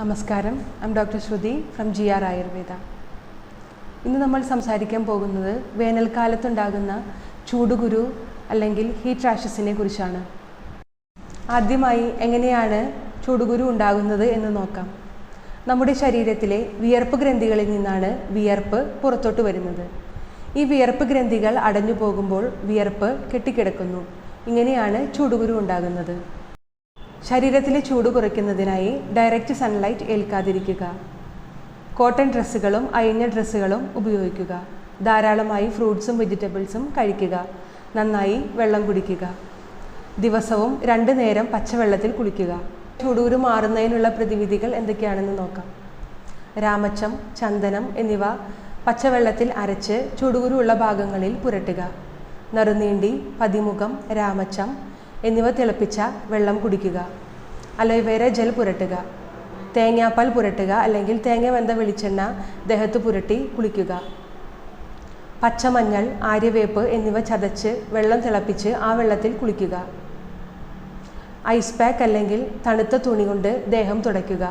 നമസ്കാരം, I am doctor Shruti from GR Ayurveda. ഇന്ന് നമ്മൾ സംസാരിക്കാൻ പോകുന്നത് വേനൽക്കാലത്തുണ്ടാകുന്ന ചൂടുകുരു അല്ലെങ്കിൽ ഹീറ്റ് റാഷസിനെ കുറിച്ചാണ്. ആദ്യമായി എങ്ങനെയാണ് ചൂടുകുരു ഉണ്ടാകുന്നത് എന്ന് നോക്കാം. നമ്മുടെ ശരീരത്തിലെ വിയർപ്പ് ഗ്രന്ഥികളിൽ നിന്നാണ് വിയർപ്പ് പുറത്തോട്ട് വരുന്നത്. ഈ വിയർപ്പ് ഗ്രന്ഥികൾ അടഞ്ഞു പോകുമ്പോൾ വിയർപ്പ് കെട്ടിക്കിടക്കുന്നു. ഇങ്ങനെയാണ് ചൂടുകുരു ഉണ്ടാകുന്നത്. ശരീരത്തിലെ ചൂട് കുറയ്ക്കുന്നതിനായി ഡയറക്റ്റ് സൺലൈറ്റ് ഏൽക്കാതിരിക്കുക. കോട്ടൺ ഡ്രസ്സുകളും അയഞ്ഞ ഡ്രസ്സുകളും ഉപയോഗിക്കുക. ധാരാളമായി ഫ്രൂട്ട്സും വെജിറ്റബിൾസും കഴിക്കുക. നന്നായി വെള്ളം കുടിക്കുക. ദിവസവും 2 നേരം പച്ചവെള്ളത്തിൽ കുളിക്കുക. ചൂടുകുരു മാറുന്നതിനുള്ള പ്രതിവിധികൾ എന്തൊക്കെയാണെന്ന് നോക്കാം. രാമച്ചം, ചന്ദനം എന്നിവ പച്ചവെള്ളത്തിൽ അരച്ച് ചൂടുകുരു ഉള്ള ഭാഗങ്ങളിൽ പുരട്ടുക. നറുനീണ്ടി, പതിമുഖം, രാമച്ചം എന്നിവ തിളപ്പിച്ച വെള്ളം കുടിക്കുക. അലോവേര ജെൽ പുരട്ടുക. തേങ്ങാപ്പാൽ പുരട്ടുക അല്ലെങ്കിൽ തേങ്ങ വെന്ത വെളിച്ചെണ്ണ ദേഹത്ത് പുരട്ടി കുളിക്കുക. പച്ചമഞ്ഞൾ, ആര്യവേപ്പ് എന്നിവ ചതച്ച് വെള്ളം തിളപ്പിച്ച് ആ വെള്ളത്തിൽ കുളിക്കുക. ഐസ് പാക്ക് അല്ലെങ്കിൽ തണുത്ത തുണി കൊണ്ട് ദേഹം തുടയ്ക്കുക.